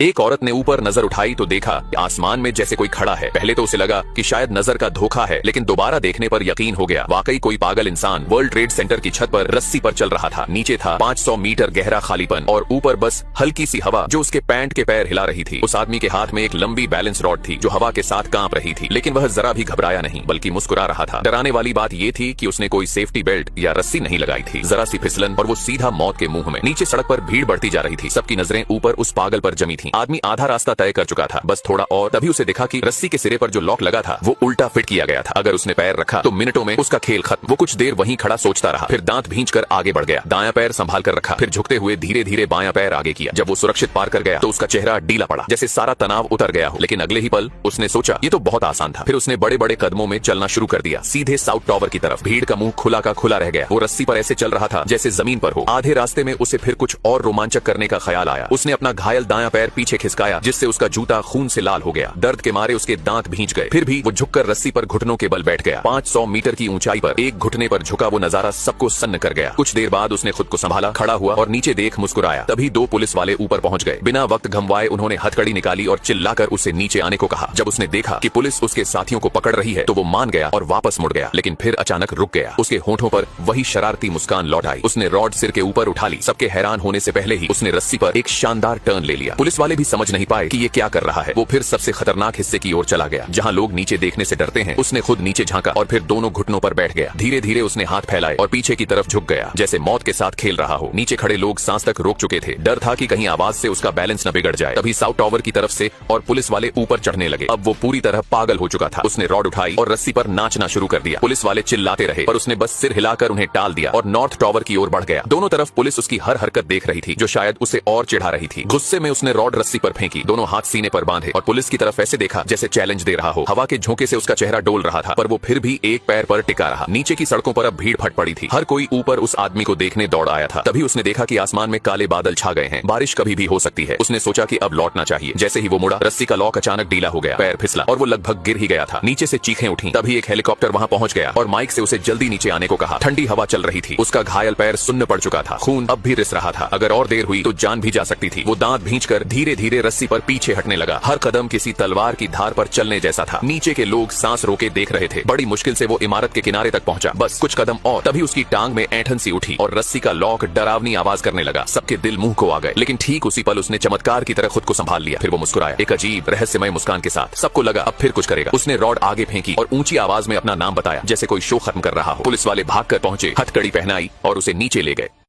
एक औरत ने ऊपर नजर उठाई तो देखा आसमान में जैसे कोई खड़ा है। पहले तो उसे लगा कि शायद नजर का धोखा है, लेकिन दोबारा देखने पर यकीन हो गया, वाकई कोई पागल इंसान वर्ल्ड ट्रेड सेंटर की छत पर रस्सी पर चल रहा था। नीचे था 500 मीटर गहरा खालीपन और ऊपर बस हल्की सी हवा जो उसके पैंट के पैर हिला रही थी। उस आदमी के हाथ में एक लंबी बैलेंस रॉड थी जो हवा के साथ कांप रही थी, लेकिन वह जरा भी घबराया नहीं बल्कि मुस्कुरा रहा था। डराने वाली बात यह थी कि उसने कोई सेफ्टी बेल्ट या रस्सी नहीं लगाई थी। जरा सी फिसलन और वो सीधा मौत के मुंह में। नीचे सड़क पर भीड़ बढ़ती जा रही थी, सबकी नजरें ऊपर उस पागल पर जमी थी। आदमी आधा रास्ता तय कर चुका था, बस थोड़ा और। तभी उसे दिखा कि रस्सी के सिरे पर जो लॉक लगा था वो उल्टा फिट किया गया था। अगर उसने पैर रखा तो मिनटों में उसका खेल खत्म। वो कुछ देर वहीं खड़ा सोचता रहा, फिर दांत भींचकर आगे बढ़ गया। दायां पैर संभाल कर रखा, फिर झुकते हुए धीरे धीरे बायां पैर आगे किया। जब वो सुरक्षित पार कर गया तो उसका चेहरा ढीला पड़ा, जैसे सारा तनाव उतर गया हो। लेकिन अगले ही पल उसने सोचा ये तो बहुत आसान था। फिर उसने बड़े बड़े कदमों में चलना शुरू कर दिया, सीधे साउथ टावर की तरफ। भीड़ का मुंह खुला का खुला रह गया। वो रस्सी पर ऐसे चल रहा था जैसे जमीन पर हो। आधे रास्ते में उसे फिर कुछ और रोमांचक करने का ख्याल आया। उसने अपना घायल दायां पैर पीछे खिसकाया, जिससे उसका जूता खून से लाल हो गया। दर्द के मारे उसके दांत भींच गए। फिर भी वो झुककर रस्सी पर घुटनों के बल बैठ गया। 500 मीटर की ऊंचाई पर एक घुटने पर झुका वो नजारा सबको सन्न कर गया। कुछ देर बाद उसने खुद को संभाला, खड़ा हुआ और नीचे देख मुस्कुराया। तभी 2 पुलिस वाले ऊपर पहुंच गए। बिना वक्त गंवाए उन्होंने हथकड़ी निकाली और चिल्लाकर उसे नीचे आने को कहा। जब उसने देखा कि पुलिस उसके साथियों को पकड़ रही है तो वो मान गया और वापस मुड़ गया, लेकिन फिर अचानक रुक गया। उसके होठों पर वही शरारती मुस्कान लौट आई। उसने रॉड सिर के ऊपर उठा ली। सबके हैरान होने से पहले ही उसने रस्सी पर एक शानदार टर्न ले लिया। पुलिस वाले भी समझ नहीं पाए कि ये क्या कर रहा है। वो फिर सबसे खतरनाक हिस्से की ओर चला गया, जहां लोग नीचे देखने से डरते हैं। उसने खुद नीचे झांका और फिर दोनों घुटनों पर बैठ गया। धीरे धीरे उसने हाथ फैलाए और पीछे की तरफ झुक गया, जैसे मौत के साथ खेल रहा हो। नीचे खड़े लोग सांस तक रोक चुके थे। डर था कि कहीं आवाज से उसका बैलेंस न बिगड़ जाए। तभी साउथ टावर की तरफ से और पुलिस वाले ऊपर चढ़ने लगे। अब वो पूरी तरह पागल हो चुका था। उसने रॉड उठाई और रस्सी पर नाचना शुरू कर दिया। पुलिस वाले चिल्लाते रहे पर उसने बस सिर हिलाकर उन्हें टाल दिया और नॉर्थ टावर की ओर बढ़ गया। दोनों तरफ पुलिस उसकी हर हरकत देख रही थी, जो शायद उसे और चिढ़ा रही थी। गुस्से में उसने रॉड रस्सी पर फेंकी, दोनों हाथ सीने पर बांधे और पुलिस की तरफ ऐसे देखा जैसे चैलेंज दे रहा हो। हवा के झोंके से उसका चेहरा डोल रहा था, पर वो फिर भी एक पैर पर टिका रहा। नीचे की सड़कों पर अब भीड़ फट पड़ी थी। हर कोई ऊपर उस आदमी को देखने दौड़ आया था। तभी उसने देखा कि आसमान में काले बादल छा गए हैं, बारिश कभी भी हो सकती है। उसने सोचा कि अब लौटना चाहिए। जैसे ही वो मुड़ा, रस्सी का लॉक अचानक ढीला हो गया, पैर फिसला और वो लगभग गिर ही गया था। नीचे से चीखें उठी। तभी एक हेलीकॉप्टर वहां पहुंच गया और माइक से उसे जल्दी नीचे आने को कहा। ठंडी हवा चल रही थी। उसका घायल पैर सुन्न पड़ चुका था, खून अब भी रिस रहा था। अगर और देर हुई तो जान भी जा सकती थी। वो दांत भींचकर धीरे धीरे रस्सी पर पीछे हटने लगा। हर कदम किसी तलवार की धार पर चलने जैसा था। नीचे के लोग सांस रोके देख रहे थे। बड़ी मुश्किल से वो इमारत के किनारे तक पहुंचा, बस कुछ कदम और। तभी उसकी टांग में ऐंठन सी उठी और रस्सी का लॉक डरावनी आवाज करने लगा। सबके दिल मुंह को आ गए, लेकिन ठीक उसी पल उसने चमत्कार की तरह खुद को संभाल लिया। फिर वो मुस्कुराया, एक अजीब रहस्यमय मुस्कान के साथ। सबको लगा अब फिर कुछ करेगा। उसने रॉड आगे फेंकी और ऊंची आवाज में अपना नाम बताया, जैसे कोई शो खत्म कर रहा हो। पुलिस वाले भागकर पहुंचे, हथकड़ी पहनाई और उसे नीचे ले गए।